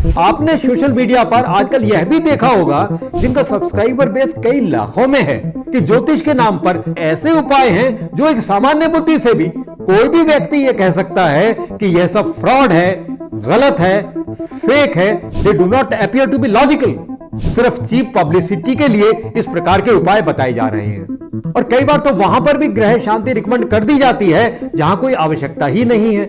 आपने social media पर आजकल यह भी देखा होगा, जिनका सब्सक्राइबर बेस कई लाखों में है, कि ज्योतिष के नाम पर ऐसे उपाय हैं जो एक सामान्य बुद्धि से भी कोई भी व्यक्ति यह कह सकता है कि यह सब फ्रॉड है, गलत है, फेक है। They do not appear to be logical. सिर्फ चीप पब्लिसिटी के लिए इस प्रकार के उपाय बताए जा रहे हैं, और कई बार तो वहां पर भी ग्रह शांति रिकमेंड कर दी जाती है जहां कोई आवश्यकता ही नहीं है।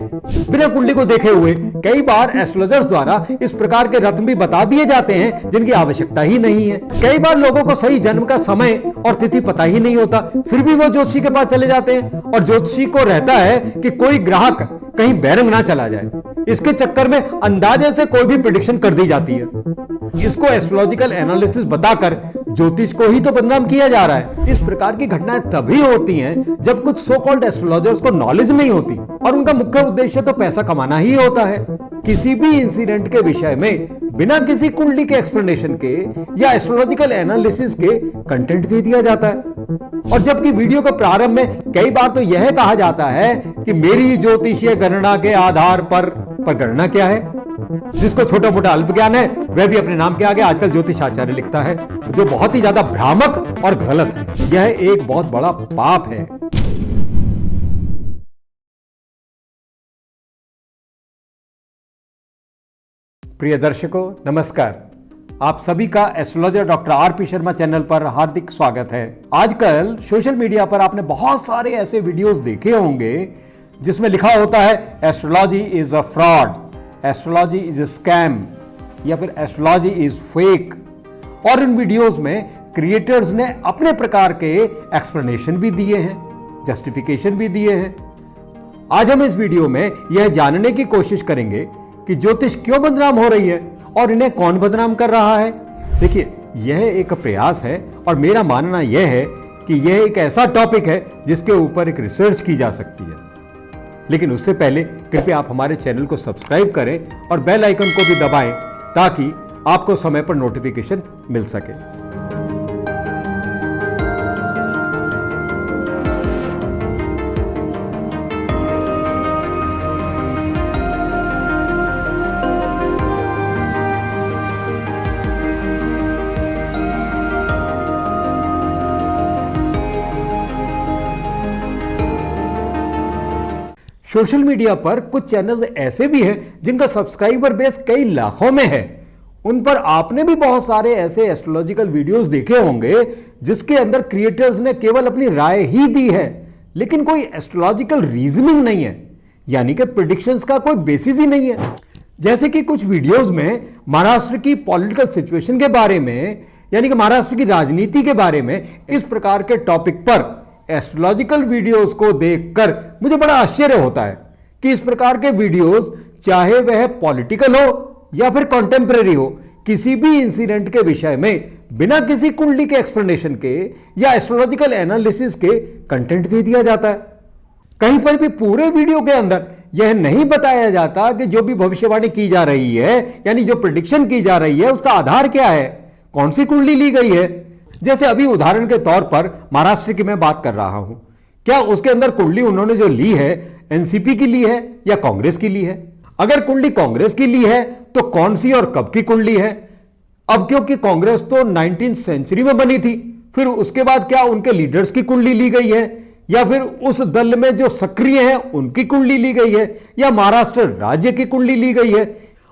बिना कुंडली को देखे हुए कई बार एस्ट्रोलॉजर्स द्वारा इस प्रकार के रत्न भी बता दिए जाते हैं जिनकी आवश्यकता ही नहीं है। कई बार लोगों को सही जन्म का समय और तिथि पता ही नहीं होता, फिर भी वो ज्योतिषी के पास चले जाते हैं, और ज्योतिषी को रहता है कि कोई ग्राहक कहीं बैरंग ना चला जाए। इसके चक्कर में अंदाजे से कोई भी प्रेडिक्शन कर दी जाती है। इसको एस्ट्रोलॉजिकल एनालिसिस बताकर ज्योतिष को ही तो बदनाम किया जा रहा है। इस प्रकार की घटनाएं तभी होती हैं जब कुछ सो कॉल्ड एस्ट्रोलॉजर्स को नॉलेज नहीं होती, और उनका मुख्य उद्देश्य तो पैसा कमाना ही होता है। किसी भी इंसिडेंट के विषय में बिना किसी कुंडली के एक्सप्लेनेशन के या एस्ट्रोलॉजिकल एनालिसिस के कंटेंट दे दिया जाता है। और जबकि वीडियो के प्रारंभ में कई बार तो यह कहा जाता है कि मेरी ज्योतिषीय गणना के आधार पर गणना क्या है? जिसको छोटा मोटा अल्प ज्ञान है वह भी अपने नाम के आगे आजकल ज्योतिषाचार्य लिखता है, जो बहुत ही ज्यादा भ्रामक और गलत है। यह एक बहुत बड़ा पाप है। प्रिय दर्शकों, नमस्कार। आप सभी का astrologer doctor RP. Sharma channel पर हार्दिक स्वागत है। आजकल सोशल मीडिया पर आपने बहुत सारे ऐसे वीडियोस देखे होंगे जिसमें लिखा होता है astrology is a fraud, astrology is a scam, या फिर एस्ट्रोलॉजी इज फेक। और इन वीडियोस में क्रिएटर्स ने अपने प्रकार के एक्सप्लेनेशन भी दिए हैं, जस्टिफिकेशन भी दिए हैं। आज हम इस वीडियो में यह जानने की कोशिश करेंगे कि ज्योतिष क्यों बदनाम हो रही है और इन्हें कौन बदनाम कर रहा है। देखिए, यह एक प्रयास है और मेरा मानना यह है कि यह एक ऐसा टॉपिक है जिसके ऊपर एक रिसर्च की जा सकती है। लेकिन उससे पहले कृपया आप हमारे चैनल को सब्सक्राइब करें और बेल आइकन को भी दबाएं ताकि आपको समय पर नोटिफिकेशन मिल सके। सोशल मीडिया पर कुछ चैनल ऐसे भी हैं जिनका सब्सक्राइबर बेस कई लाखों में है। उन पर आपने भी बहुत सारे ऐसे एस्ट्रोलॉजिकल वीडियोस देखे होंगे जिसके अंदर क्रिएटर्स ने केवल अपनी राय ही दी है, लेकिन कोई एस्ट्रोलॉजिकल रीजनिंग नहीं है, यानी कि प्रेडिक्शंस का कोई बेसिस ही नहीं है। जैसे कि कुछ वीडियोस में महाराष्ट्र की पॉलिटिकल सिचुएशन के बारे में, यानी कि महाराष्ट्र की राजनीति के बारे में, इस प्रकार के टॉपिक पर एस्ट्रोलॉजिकल वीडियोस को देखकर मुझे बड़ा आश्चर्य होता है कि इस प्रकार के वीडियोस, चाहे वह पॉलिटिकल हो या फिर कॉन्टेम्परेरी हो, किसी भी इंसिडेंट के विषय में बिना किसी कुंडली के एक्सप्लेनेशन के या एस्ट्रोलॉजिकल एनालिसिस के कंटेंट दे दिया जाता है। कहीं पर भी पूरे वीडियो के अंदर यह नहीं बताया जाता कि जो भी भविष्यवाणी की जा रही है, यानी जो प्रेडिक्शन की जा रही है, उसका आधार क्या है, कौन सी कुंडली ली गई है। जैसे अभी उदाहरण के तौर पर महाराष्ट्र की मैं बात कर रहा हूं, क्या उसके अंदर कुंडली उन्होंने जो ली है एनसीपी की ली है या कांग्रेस की ली है? अगर कुंडली कांग्रेस की ली है तो कौन सी और कब की कुंडली है? अब क्योंकि कांग्रेस तो 19वीं सेंचुरी में बनी थी, फिर उसके बाद क्या उनके लीडर्स की कुंडली ली गई है, या फिर उस दल में जो सक्रिय है उनकी कुंडली ली गई है, या महाराष्ट्र राज्य की कुंडली ली गई है?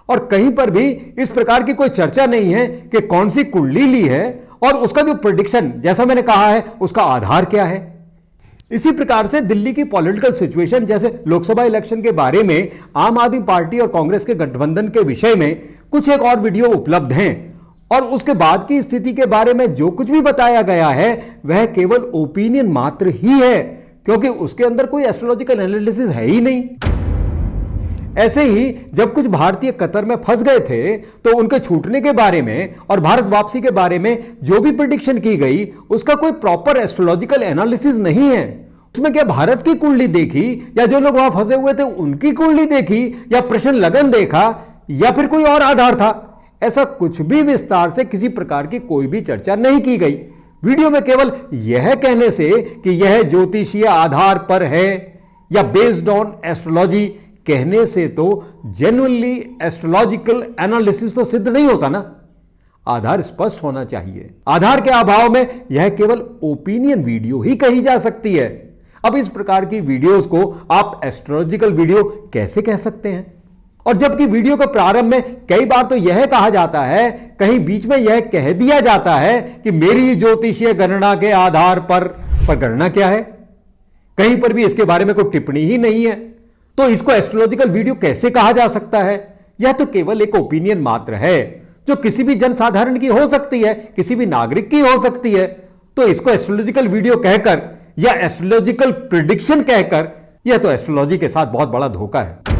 और कहीं पर भी इस प्रकार की कोई चर्चा नहीं है कि कौन सी कुंडली ली है और उसका जो प्रेडिक्शन, जैसा मैंने कहा है, उसका आधार क्या है। इसी प्रकार से दिल्ली की पॉलिटिकल सिचुएशन, जैसे लोकसभा इलेक्शन के बारे में आम आदमी पार्टी और कांग्रेस के गठबंधन के विषय में कुछ एक और वीडियो उपलब्ध हैं, और उसके बाद की स्थिति के बारे में जो कुछ भी बताया गया है वह केवल ओपिनियन मात्र ही है, क्योंकि उसके अंदर कोई एस्ट्रोलॉजिकल एनालिसिस है ही नहीं। ऐसे ही जब कुछ भारतीय कतर में फंस गए थे तो उनके छूटने के बारे में और भारत वापसी के बारे में जो भी प्रेडिक्शन की गई उसका कोई प्रॉपर एस्ट्रोलॉजिकल एनालिसिस नहीं है। उसमें क्या भारत की कुंडली देखी, या जो लोग वहां फंसे हुए थे उनकी कुंडली देखी, या प्रश्न लगन देखा, या फिर कोई और आधार था? ऐसा कुछ भी विस्तार से किसी प्रकार की कोई भी चर्चा नहीं की गई। वीडियो में केवल यह कहने से कि यह ज्योतिषीय आधार पर है या बेस्ड ऑन एस्ट्रोलॉजी कहने से तो जेन्युइनली एस्ट्रोलॉजिकल एनालिसिस तो सिद्ध नहीं होता ना। आधार स्पष्ट होना चाहिए। आधार के अभाव में यह केवल ओपिनियन वीडियो ही कही जा सकती है। अब इस प्रकार की वीडियोस को आप एस्ट्रोलॉजिकल वीडियो कैसे कह सकते हैं? और जबकि वीडियो के प्रारंभ में कई बार तो यह कहा जाता है, कहीं बीच में यह कह दिया जाता है कि मेरी ज्योतिषीय गणना के आधार पर गणना क्या है? कहीं पर भी इसके बारे में कोई टिप्पणी ही नहीं है। तो इसको एस्ट्रोलॉजिकल वीडियो कैसे कहा जा सकता है? यह तो केवल एक ओपिनियन मात्र है जो किसी भी जनसाधारण की हो सकती है, किसी भी नागरिक की हो सकती है। तो इसको एस्ट्रोलॉजिकल वीडियो कहकर या एस्ट्रोलॉजिकल प्रिडिक्शन कहकर, यह तो एस्ट्रोलॉजी के साथ बहुत बड़ा धोखा है।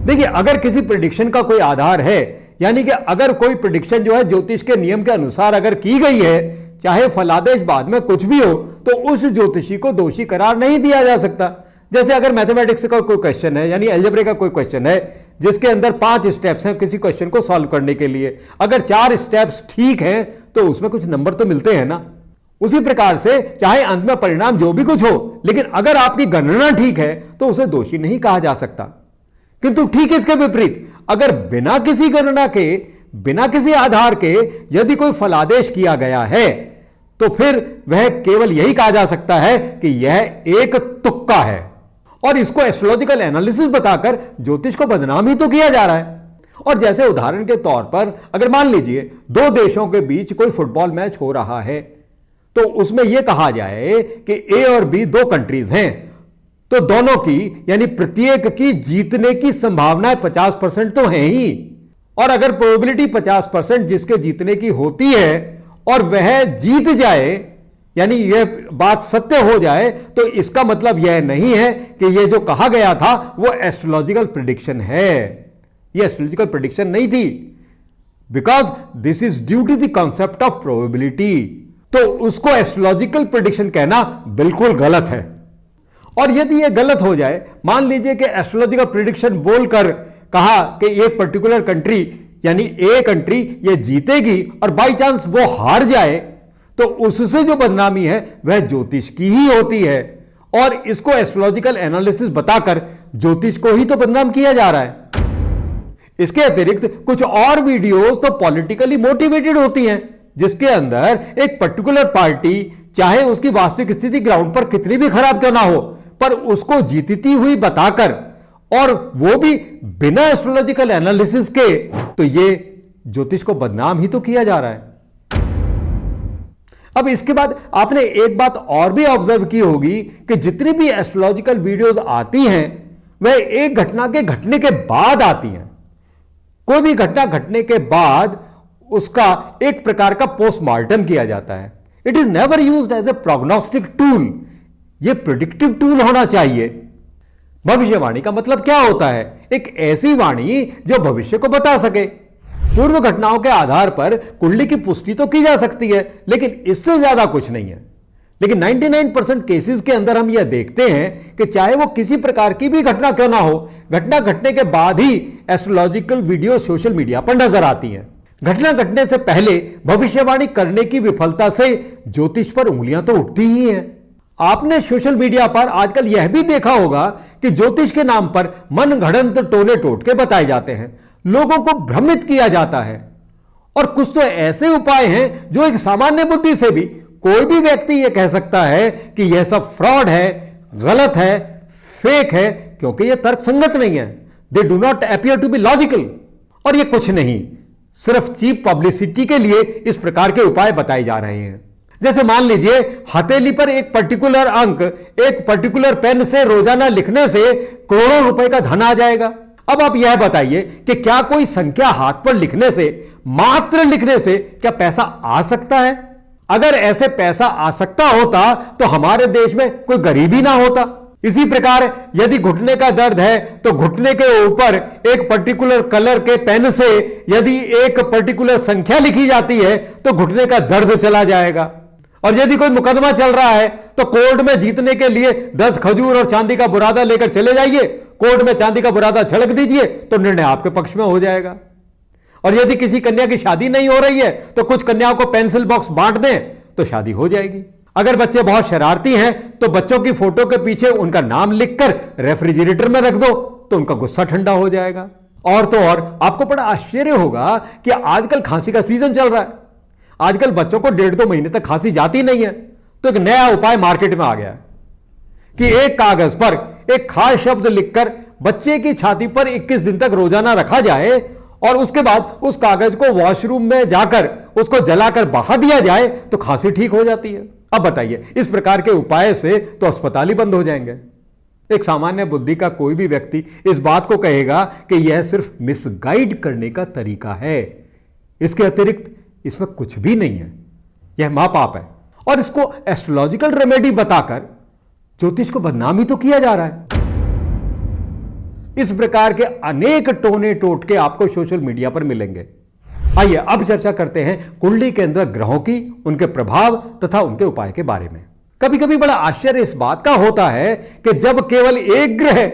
देखिए, अगर किसी प्रिडिक्शन का कोई आधार है, यानी कि अगर कोई प्रिडिक्शन जो है ज्योतिष के नियम के अनुसार अगर की गई है, चाहे फलादेश बाद में कुछ भी हो, तो उस ज्योतिषी को दोषी करार नहीं दिया जा सकता। जैसे अगर मैथमेटिक्स का कोई क्वेश्चन है, यानी अलजेब्रा का कोई क्वेश्चन है जिसके अंदर 5 स्टेप्स हैं किसी क्वेश्चन को सॉल्व करने के लिए, अगर 4 स्टेप्स ठीक हैं तो उसमें कुछ नंबर तो मिलते हैं ना। उसी प्रकार से चाहे अंत में परिणाम जो भी कुछ हो, लेकिन अगर आपकी गणना ठीक है तो उसे दोषी नहीं कहा जा सकता। किंतु ठीक इसके विपरीत, अगर बिना किसी गणना के, बिना किसी आधार के यदि कोई फलादेश किया गया है, तो फिर वह केवल यही कहा जा सकता है कि यह एक तुक्का है। और इसको एस्ट्रोलॉजिकल एनालिसिस बताकर ज्योतिष को बदनाम ही तो किया जा रहा है। और जैसे उदाहरण के तौर पर अगर मान लीजिए 2 देशों के बीच कोई फुटबॉल मैच हो रहा है, तो उसमें यह कहा जाए कि ए और बी 2 कंट्रीज हैं, तो दोनों की यानी प्रत्येक की जीतने की संभावनाएं 50% तो है ही। और अगर प्रोबेबिलिटी 50% जिसके जीतने की होती है और वह जीत जाए, यानी यह बात सत्य हो जाए, तो इसका मतलब यह नहीं है कि यह जो कहा गया था वो एस्ट्रोलॉजिकल प्रेडिक्शन है। यह एस्ट्रोलॉजिकल प्रेडिक्शन नहीं थी, because this is due to the concept of probability. तो उसको एस्ट्रोलॉजिकल प्रेडिक्शन कहना बिल्कुल गलत है। और यदि यह गलत हो जाए, मान लीजिए कि एस्ट्रोलॉजिकल प्रेडिक्शन बोलकर कहा कि एक पर्टिकुलर कंट्री यानी ए कंट्री ये जीतेगी और बाई चांस वो हार जाए, तो उससे जो बदनामी है वह ज्योतिष की ही होती है। और इसको एस्ट्रोलॉजिकल एनालिसिस बताकर ज्योतिष को ही तो बदनाम किया जा रहा है। इसके अतिरिक्त कुछ और वीडियोस तो पॉलिटिकली मोटिवेटेड होती हैं, जिसके अंदर एक पर्टिकुलर पार्टी, चाहे उसकी वास्तविक स्थिति ग्राउंड पर कितनी भी खराब क्यों ना हो, पर उसको जीतती हुई बताकर, और वो भी बिना एस्ट्रोलॉजिकल एनालिसिस के, तो ये ज्योतिष को बदनाम ही तो किया जा रहा है। अब इसके बाद आपने एक बात और भी ऑब्जर्व की होगी कि जितनी भी एस्ट्रोलॉजिकल वीडियोस आती हैं वह एक घटना के घटने के बाद आती हैं। कोई भी घटना घटने के बाद उसका एक प्रकार का पोस्टमार्टम किया जाता है। It is never used as a prognostic tool. यह प्रिडिक्टिव टूल होना चाहिए। भविष्यवाणी का मतलब क्या होता है? एक ऐसी वाणी जो भविष्य को बता सके। पूर्व घटनाओं के आधार पर कुंडली की पुष्टि तो की जा सकती है, लेकिन इससे ज्यादा कुछ नहीं है। लेकिन 99% केसेस के अंदर हम यह देखते हैं कि चाहे वो किसी प्रकार की भी घटना क्यों ना हो, घटना घटने के बाद ही एस्ट्रोलॉजिकल वीडियो सोशल मीडिया पर नजर आती हैं। घटना घटने से पहले भविष्यवाणी करने की विफलता से ज्योतिष पर उंगलियां तो उठती ही हैं। आपने सोशल मीडिया पर आजकल यह भी देखा होगा कि ज्योतिष के नाम पर मनगढ़ंत टोने टोटके बताए जाते हैं, लोगों को भ्रमित किया जाता है। और कुछ तो ऐसे उपाय हैं जो एक सामान्य बुद्धि से भी कोई भी व्यक्ति यह कह सकता है कि यह सब फ्रॉड है, गलत है, फेक है, क्योंकि यह तर्कसंगत नहीं है। They do not appear to be logical. और यह कुछ नहीं, सिर्फ चीप पब्लिसिटी के लिए इस प्रकार के उपाय बताए जा रहे हैं। जैसे मान लीजिए हथेली पर एक पर्टिकुलर अंक एक पर्टिकुलर पेन से रोजाना लिखने से करोड़ों रुपए का धन आ जाएगा। अब आप यह बताइए कि क्या कोई संख्या हाथ पर लिखने से, मात्र लिखने से क्या पैसा आ सकता है? अगर ऐसे पैसा आ सकता होता तो हमारे देश में कोई गरीबी ना होता। इसी प्रकार यदि घुटने का दर्द है तो घुटने के ऊपर एक पर्टिकुलर कलर के पेन से यदि एक पर्टिकुलर संख्या लिखी जाती है तो घुटने का दर्द चला जाएगा। और यदि कोई मुकदमा चल रहा है तो कोर्ट में जीतने के लिए 10 खजूर और चांदी का बुरादा लेकर चले जाइए, कोर्ट में चांदी का बुरादा छिड़क दीजिए तो निर्णय आपके पक्ष में हो जाएगा। और यदि किसी कन्या की शादी नहीं हो रही है तो कुछ कन्याओं को पेंसिल बॉक्स बांट दें तो शादी हो जाएगी। अगर बच्चे बहुत शरारती हैं तो बच्चों की फोटो के पीछे उनका नाम लिखकर रेफ्रिजरेटर में रख दो तो उनका गुस्सा ठंडा हो जाएगा। और तो और आपको बड़ा आश्चर्य होगा कि आजकल खांसी का सीजन चल रहा है। आजकल बच्चों को 1.5-2 महीने तक खांसी जाती नहीं है, तो एक नया उपाय मार्केट में आ गया है कि एक कागज पर एक खास शब्द लिखकर बच्चे की छाती पर 21 दिन तक रोजाना रखा जाए और उसके बाद उस कागज को वॉशरूम में जाकर उसको जलाकर बहा दिया जाए तो खांसी ठीक हो जाती है। अब बताइए, इस प्रकार के उपाय से तो अस्पताल ही बंद हो जाएंगे। एक सामान्य बुद्धि का कोई भी व्यक्ति इस बात को कहेगा कि यह सिर्फ मिसगाइड करने का तरीका है, इसके अतिरिक्त इसमें कुछ भी नहीं है, यह महापाप है। और इसको एस्ट्रोलॉजिकल रेमेडी बताकर ज्योतिष को बदनामी तो किया जा रहा है। इस प्रकार के अनेक टोने टोटके आपको सोशल मीडिया पर मिलेंगे। आइए अब चर्चा करते हैं कुंडली के अंदर ग्रहों की, उनके प्रभाव तथा उनके उपाय के बारे में। कभी कभी बड़ा आश्चर्य इस बात का होता है कि जब केवल एक ग्रह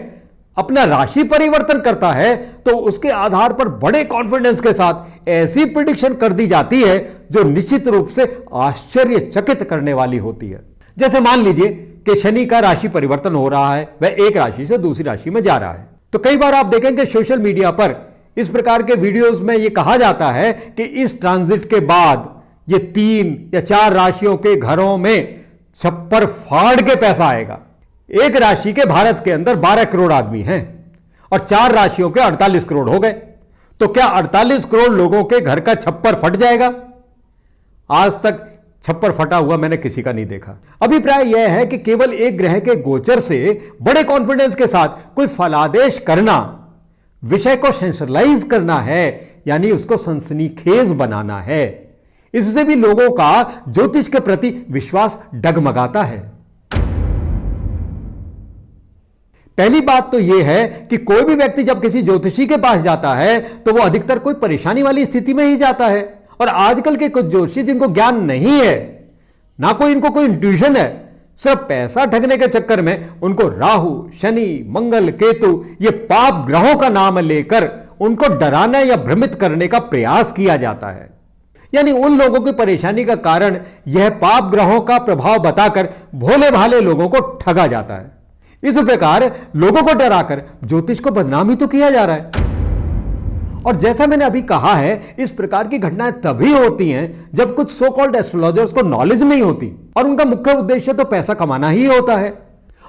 अपना राशि परिवर्तन करता है तो उसके आधार पर बड़े कॉन्फिडेंस के साथ ऐसी प्रिडिक्शन कर दी जाती है जो निश्चित रूप से आश्चर्यचकित करने वाली होती है। जैसे मान लीजिए कि शनि का राशि परिवर्तन हो रहा है, वह एक राशि से दूसरी राशि में जा रहा है। तो कई बार आप देखेंगे सोशल मीडिया पर इस प्रकार के वीडियोस में यह कहा जाता है कि इस ट्रांजिट के बाद ये 3 या 4 राशियों के घरों में छप्पर फाड़ के पैसा आएगा। एक राशि के भारत के अंदर 12 करोड़ आदमी हैं और 4 राशियों के 48 करोड़ हो गए, तो क्या 48 करोड़ लोगों के घर का छप्पर फट जाएगा? आज तक छप्पर फटा हुआ मैंने किसी का नहीं देखा। अभिप्राय यह है कि केवल एक ग्रह के गोचर से बड़े कॉन्फिडेंस के साथ कोई फलादेश करना, विषय को सेंसरलाइज करना है, यानी उसको सनसनीखेज बनाना है। इससे भी लोगों का ज्योतिष के प्रति विश्वास डगमगाता है। पहली बात तो यह है कि कोई भी व्यक्ति जब किसी ज्योतिषी के पास जाता है तो वो अधिकतर कोई परेशानी वाली स्थिति में ही जाता है। और आजकल के कुछ ज्योतिषी जिनको ज्ञान नहीं है, ना कोई इनको कोई इंट्यूशन है, सिर्फ पैसा ठगने के चक्कर में उनको राहु, शनि, मंगल, केतु ये पाप ग्रहों का नाम लेकर उनको डराना या भ्रमित करने का प्रयास किया जाता है। यानी उन लोगों की परेशानी का कारण यह पाप ग्रहों का प्रभाव बताकर भोले भाले लोगों को ठगा जाता है। इस प्रकार लोगों को डराकर ज्योतिष को बदनाम ही तो किया जा रहा है। और जैसा मैंने अभी कहा है, इस प्रकार की घटनाएं तभी होती हैं जब कुछ सो कॉल्ड एस्ट्रोलॉजर्स को नॉलेज नहीं होती और उनका मुख्य उद्देश्य तो पैसा कमाना ही होता है।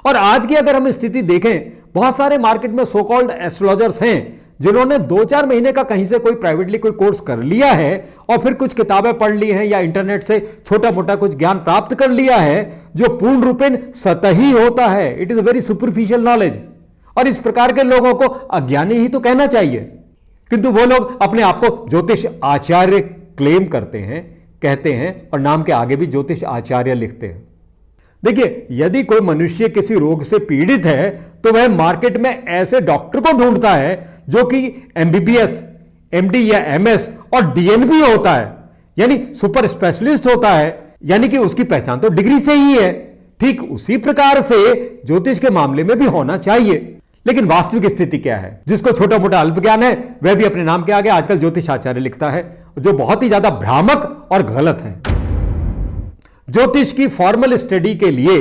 और आज की अगर हम स्थिति देखें, बहुत सारे मार्केट में सो कॉल्ड एस्ट्रोलॉजर्स हैं जिन्होंने 2-4 महीने का कहीं से कोई प्राइवेटली कोई कोर्स कर लिया है और फिर कुछ किताबें पढ़ ली हैं या इंटरनेट से छोटा मोटा कुछ ज्ञान प्राप्त कर लिया है जो पूर्ण रूपेण सतही होता है। It is very superficial knowledge. और इस प्रकार के लोगों को अज्ञानी ही तो कहना चाहिए, किंतु वो लोग अपने आप को ज्योतिष आचार्य क्लेम करते हैं, कहते हैं और नाम के आगे भी ज्योतिष आचार्य लिखते हैं। देखिए, यदि कोई मनुष्य किसी रोग से पीड़ित है तो वह मार्केट में ऐसे डॉक्टर को ढूंढता है जो कि एमबीबीएस, एमडी या एमएस और डीएनबी होता है, यानी सुपर स्पेशलिस्ट होता है, यानी कि उसकी पहचान तो डिग्री से ही है। ठीक उसी प्रकार से ज्योतिष के मामले में भी होना चाहिए। लेकिन वास्तविक स्थिति क्या है? जिसको छोटा मोटा अल्प ज्ञान है वह भी अपने नाम के आगे आजकल ज्योतिष आचार्य लिखता है, जो बहुत ही ज्यादा भ्रामक और गलत है। ज्योतिष की फॉर्मल स्टडी के लिए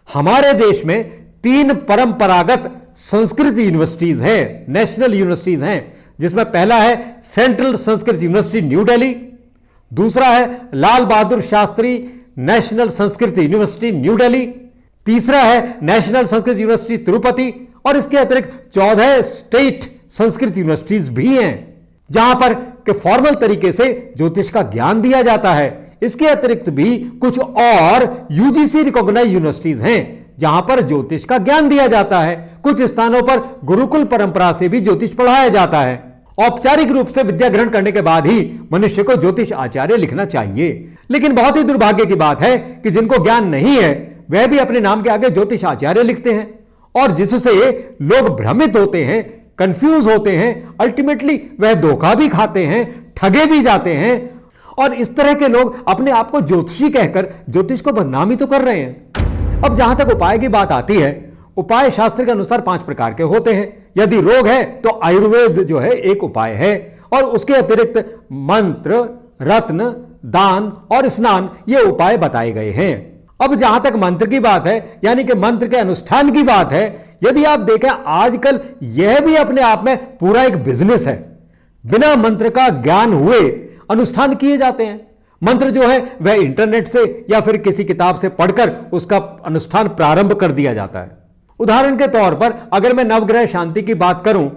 हमारे देश में 3 परंपरागत संस्कृत यूनिवर्सिटीज हैं, नेशनल यूनिवर्सिटीज हैं, जिसमें पहला है central Sanskrit university New Delhi, दूसरा है Lal Bahadur Shastri national Sanskrit university New Delhi, तीसरा है नेशनल संस्कृत यूनिवर्सिटी तिरुपति और इसके अतिरिक्त 14 स्टेट संस्कृत यूनिवर्सिटीज भी हैं जहां पर के फॉर्मल तरीके से ज्योतिष का ज्ञान दिया जाता है। इसके अतिरिक्त भी कुछ और यूजीसी रिकॉग्नाइज्ड यूनिवर्सिटीज हैं जहां पर ज्योतिष का ज्ञान दिया जाता है। कुछ स्थानों पर गुरुकुल परंपरा से भी ज्योतिष पढ़ाया जाता है। औपचारिक रूप से विद्या ग्रहण करने के बाद ही मनुष्य को ज्योतिष आचार्य लिखना चाहिए। लेकिन बहुत ही दुर्भाग्य की बात है कि जिनको ज्ञान नहीं है वह भी अपने नाम के आगे ज्योतिष आचार्य लिखते हैं और जिससे लोग भ्रमित होते हैं, कंफ्यूज होते हैं, अल्टीमेटली वह धोखा भी खाते हैं, ठगे भी जाते हैं और इस तरह के लोग अपने आप को ज्योतिषी कहकर ज्योतिष को बदनामी तो कर रहे हैं। अब जहां तक उपाय की बात आती है, उपाय शास्त्र के अनुसार 5 प्रकार के होते हैं। यदि रोग है तो आयुर्वेद जो है एक उपाय है और उसके अतिरिक्त मंत्र, रत्न, दान और स्नान ये उपाय बताए गए हैं। अब जहां तक मंत्र की बात है, यानी कि मंत्र के अनुष्ठान की बात है, यदि आप देखें आजकल यह भी अपने आप में पूरा एक बिजनेस है। बिना मंत्र का ज्ञान हुए अनुष्ठान किए जाते हैं। मंत्र जो है वह इंटरनेट से या फिर किसी किताब से पढ़कर उसका अनुष्ठान प्रारंभ कर दिया जाता है। उदाहरण के तौर पर अगर मैं नवग्रह शांति की बात करूं,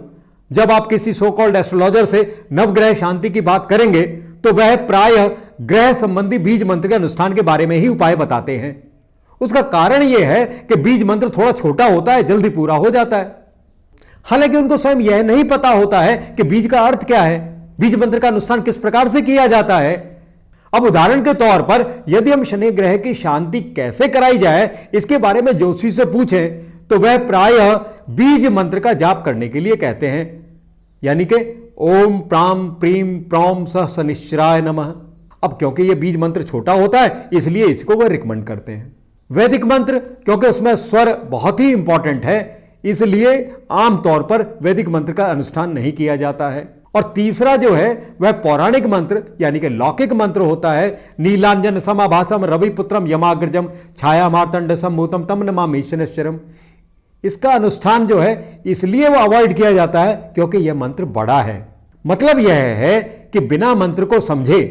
जब आप किसी सो कॉल्ड एस्ट्रोलॉजर से नवग्रह शांति की बात करेंगे तो वह प्रायः ग्रह संबंधी बीज मंत्र के अनुष्ठान के बारे में ही उपाय बताते हैं। उसका कारण यह है कि बीज मंत्र थोड़ा छोटा होता है, जल्दी पूरा हो जाता है। हालांकि उनको स्वयं यह नहीं पता होता है कि बीज का अर्थ क्या है, बीज मंत्र का अनुष्ठान किस प्रकार से किया जाता है। अब उदाहरण के तौर पर यदि हम शनि ग्रह की शांति कैसे कराई जाए इसके बारे में ज्योतिषी से पूछें तो वह प्रायः बीज मंत्र का जाप करने के लिए कहते हैं, यानी कि ओम प्राम प्रीम प्रौम सह शनिश्चराय नमः। अब क्योंकि यह बीज मंत्र छोटा होता है इसलिए इसको वह रिकमेंड करते हैं। वैदिक मंत्र क्योंकि उसमें स्वर बहुत ही इंपॉर्टेंट है इसलिए आमतौर पर वैदिक मंत्र का अनुष्ठान नहीं किया जाता है। और तीसरा जो है वह पौराणिक मंत्र यानी कि लौकिक मंत्र होता है। नीलांजन समाभासम रविपुत्रम यमाग्रजम छाया मार्तंड सम्भूतम तम नमामि शनिश्चरम। इसका अनुष्ठान जो है इसलिए वो अवॉइड किया जाता है क्योंकि यह मंत्र बड़ा है। मतलब यह है कि बिना मंत्र को समझे,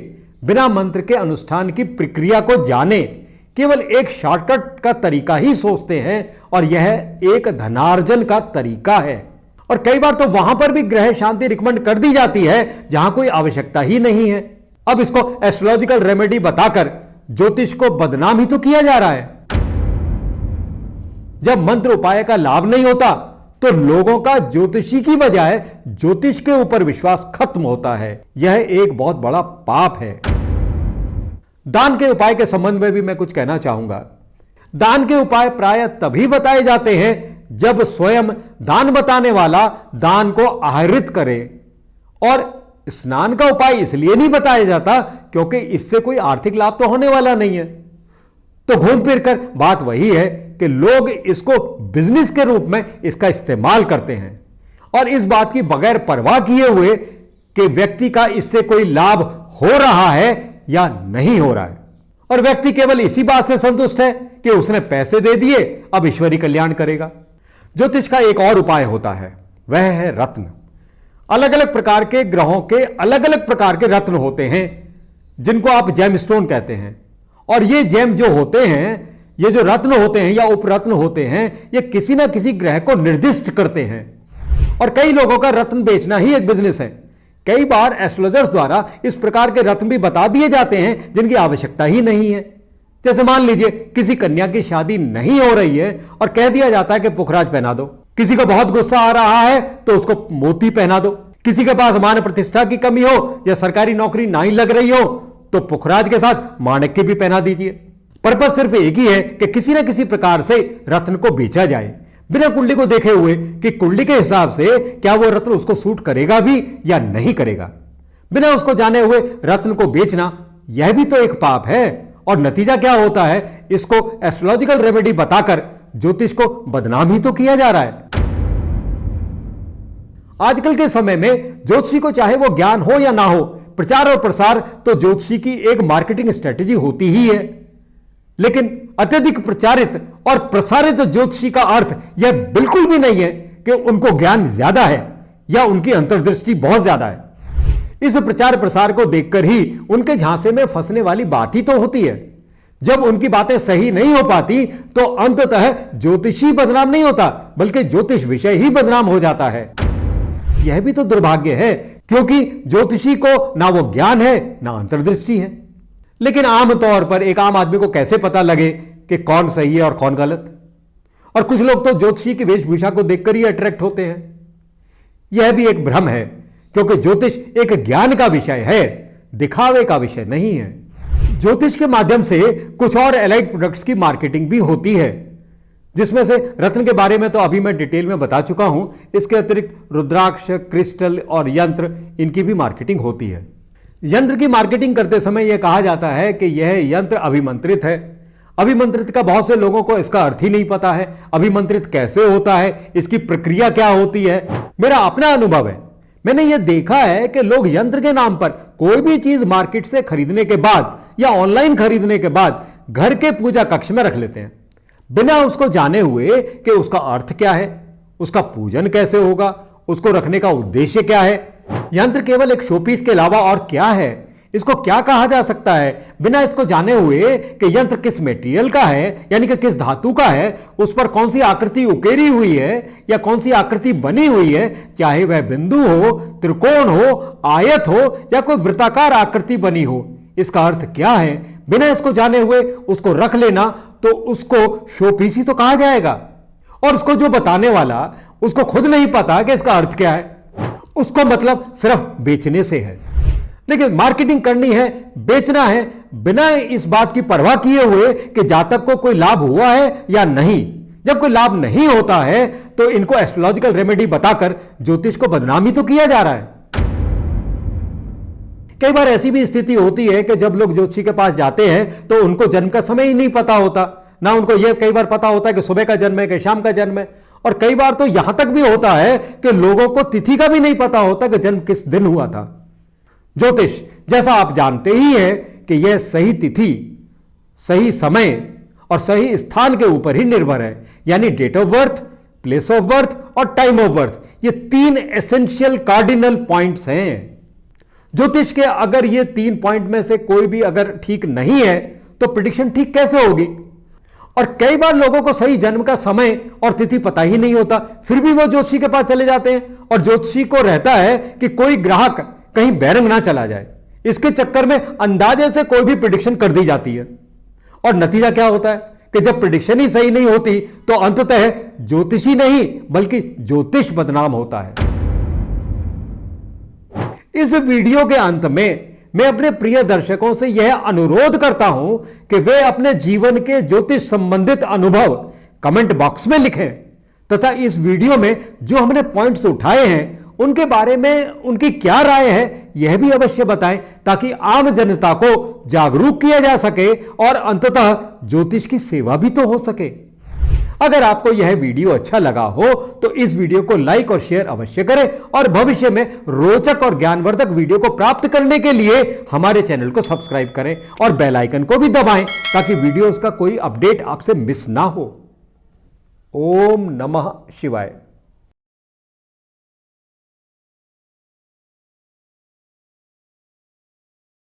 बिना मंत्र के अनुष्ठान की प्रक्रिया को जाने, केवल एक शॉर्टकट का तरीका ही सोचते हैं और यह एक धनार्जन का तरीका है। और कई बार तो वहां पर भी ग्रह शांति रिकमेंड कर दी जाती है जहां कोई आवश्यकता ही नहीं है। अब इसको एस्ट्रोलॉजिकल रेमेडी बताकर ज्योतिष को बदनाम ही तो किया जा रहा है। जब मंत्र उपाय का लाभ नहीं होता तो लोगों का ज्योतिषी की बजाय ज्योतिष के ऊपर विश्वास खत्म होता है। यह एक बहुत बड़ा पाप है। दान के उपाय के संबंध में भी मैं कुछ कहना चाहूंगा। दान के उपाय प्रायः तभी बताए जाते हैं जब स्वयं दान बताने वाला दान को आहरित करे। और स्नान का उपाय इसलिए नहीं बताया जाता क्योंकि इससे कोई आर्थिक लाभ तो होने वाला नहीं है। तो घूम फिर कर बात वही है कि लोग इसको बिजनेस के रूप में इसका इस्तेमाल करते हैं और इस बात की बगैर परवाह किए हुए कि व्यक्ति का इससे कोई लाभ हो रहा है या नहीं हो रहा है। और व्यक्ति केवल इसी बात से संतुष्ट है कि उसने पैसे दे दिए, अब ईश्वरी कल्याण करेगा। ज्योतिष का एक और उपाय होता है, वह है रत्न। अलग अलग प्रकार के ग्रहों के अलग अलग प्रकार के रत्न होते हैं जिनको आप जेमस्टोन कहते हैं। और ये जेम जो होते हैं, ये जो रत्न होते हैं या उपरत्न होते हैं, ये किसी ना किसी ग्रह को निर्दिष्ट करते हैं। और कई लोगों का रत्न बेचना ही एक बिजनेस है। कई बार एस्ट्रोलॉजर्स द्वारा इस प्रकार के रत्न भी बता दिए जाते हैं जिनकी आवश्यकता ही नहीं है। जैसे मान लीजिए किसी कन्या की शादी नहीं हो रही है और कह दिया जाता है कि पुखराज पहना दो। किसी को बहुत गुस्सा आ रहा है तो उसको मोती पहना दो। किसी के पास मान प्रतिष्ठा की कमी हो या सरकारी नौकरी नहीं लग रही हो तो पुखराज के साथ माणिक्य भी पहना दीजिए। पर्पस सिर्फ एक ही है कि किसी ना किसी प्रकार से रत्न को बेचा जाए बिना कुंडली को देखे हुए कि कुंडली के हिसाब से क्या वो रत्न उसको सूट करेगा भी या नहीं करेगा। बिना उसको जाने हुए रत्न को बेचना यह भी तो एक पाप है। और नतीजा क्या होता है, इसको एस्ट्रोलॉजिकल रेमेडी बताकर ज्योतिष को बदनाम ही तो किया जा रहा है। आजकल के समय में ज्योतिषी को चाहे वो ज्ञान हो या ना हो, प्रचार और प्रसार तो ज्योतिषी की एक मार्केटिंग स्ट्रेटेजी होती ही है। लेकिन अत्यधिक प्रचारित और प्रसारित ज्योतिषी का अर्थ यह बिल्कुल भी नहीं है कि उनको ज्ञान ज्यादा है या उनकी अंतर्दृष्टि बहुत ज्यादा है। इस प्रचार प्रसार को देखकर ही उनके झांसे में फंसने वाली बात ही तो होती है। जब उनकी बातें सही नहीं हो पाती तो अंततः ज्योतिषी बदनाम नहीं होता बल्कि ज्योतिष विषय ही बदनाम हो जाता है। यह भी तो दुर्भाग्य है क्योंकि ज्योतिषी को ना वो ज्ञान है ना अंतर्दृष्टि है। लेकिन आमतौर पर एक आम आदमी को कैसे पता लगे कि कौन सही है और कौन गलत। और कुछ लोग तो ज्योतिषी की वेशभूषा को देखकर ही अट्रैक्ट होते हैं। यह भी एक भ्रम है क्योंकि ज्योतिष एक ज्ञान का विषय है, दिखावे का विषय नहीं है। ज्योतिष के माध्यम से कुछ और एलाइड प्रोडक्ट्स की मार्केटिंग भी होती है, जिसमें से रत्न के बारे में तो अभी मैं डिटेल में बता चुका हूं। इसके अतिरिक्त रुद्राक्ष, क्रिस्टल और यंत्र, इनकी भी मार्केटिंग होती है। यंत्र की मार्केटिंग करते समय यह कहा जाता है कि यह यंत्र अभिमंत्रित है। अभिमंत्रित का बहुत से लोगों को इसका अर्थ ही नहीं पता है। अभिमंत्रित कैसे होता है, इसकी प्रक्रिया क्या होती है। मेरा अपना अनुभव है, मैंने यह देखा है कि लोग यंत्र के नाम पर कोई भी चीज मार्केट से खरीदने के बाद या ऑनलाइन खरीदने के बाद घर के पूजा कक्ष में रख लेते हैं, बिना उसको जाने हुए कि उसका अर्थ क्या है, उसका पूजन कैसे होगा, उसको रखने का उद्देश्य क्या है। यंत्र केवल एक शोपीस के अलावा और क्या है, इसको क्या कहा जा सकता है, बिना इसको जाने हुए कि यंत्र किस मटेरियल का है, यानी कि किस धातु का है, उस पर कौन सी आकृति उकेरी हुई है या कौन सी आकृति बनी हुई है, चाहे वह बिंदु हो, त्रिकोण हो, आयत हो या कोई वृत्ताकार आकृति बनी हो, इसका अर्थ क्या है, बिना इसको जाने हुए उसको रख लेना तो उसको शोपीस ही तो कहा जाएगा। और उसको जो बताने वाला, उसको खुद नहीं पता कि इसका अर्थ क्या है, उसको मतलब सिर्फ बेचने से है। लेकिन मार्केटिंग करनी है, बेचना है, बिना इस बात की परवाह किए हुए कि जातक को कोई लाभ हुआ है या नहीं। जब कोई लाभ नहीं होता है तो इनको एस्ट्रोलॉजिकल रेमेडी बताकर ज्योतिष को बदनामी तो किया जा रहा है। कई बार ऐसी भी स्थिति होती है कि जब लोग ज्योतिषी के पास जाते हैं तो उनको जन्म का समय ही नहीं पता होता, ना उनको यह कई बार पता होता है कि सुबह का जन्म है कि शाम का जन्म है, और कई बार तो यहां तक भी होता है कि लोगों को तिथि का भी नहीं पता होता कि जन्म किस दिन हुआ था। ज्योतिष, जैसा आप जानते ही हैं कि यह सही तिथि, सही समय और सही स्थान के ऊपर ही निर्भर है, यानी date of birth, place of birth और टाइम ऑफ बर्थ। ये 3 एसेंशियल कार्डिनल पॉइंट्स हैं। ज्योतिष के अगर ये 3 पॉइंट में से कोई भी अगर ठीक नहीं है तो प्रेडिक्शन ठीक कैसे होगी। और कई बार लोगों को सही जन्म का समय और तिथि पता ही नहीं होता, फिर भी वो ज्योतिषी के पास चले जाते हैं, और ज्योतिषी को रहता है कि कोई ग्राहक कहीं बैरंग ना चला जाए। इसके चक्कर में अंदाजे से कोई भी प्रेडिक्शन कर दी जाती है, और नतीजा क्या होता है कि जब प्रेडिक्शन ही सही नहीं होती तो अंततः ज्योतिषी नहीं बल्कि ज्योतिष बदनाम होता है। इस वीडियो के अंत में मैं अपने प्रिय दर्शकों से यह अनुरोध करता हूं कि वे अपने जीवन के ज्योतिष संबंधित अनुभव कमेंट बॉक्स में लिखें, तथा इस वीडियो में जो हमने पॉइंट्स उठाए हैं उनके बारे में उनकी क्या राय है यह भी अवश्य बताएं, ताकि आम जनता को जागरूक किया जा सके और अंततः ज्योतिष की सेवा भी तो हो सके। अगर आपको यह वीडियो अच्छा लगा हो तो इस वीडियो को लाइक और शेयर अवश्य करें, और भविष्य में रोचक और ज्ञानवर्धक वीडियो को प्राप्त करने के लिए हमारे चैनल को सब्सक्राइब करें और बेल आइकन को भी दबाएं ताकि वीडियोस का कोई अपडेट आपसे मिस ना हो। ओम नमः शिवाय।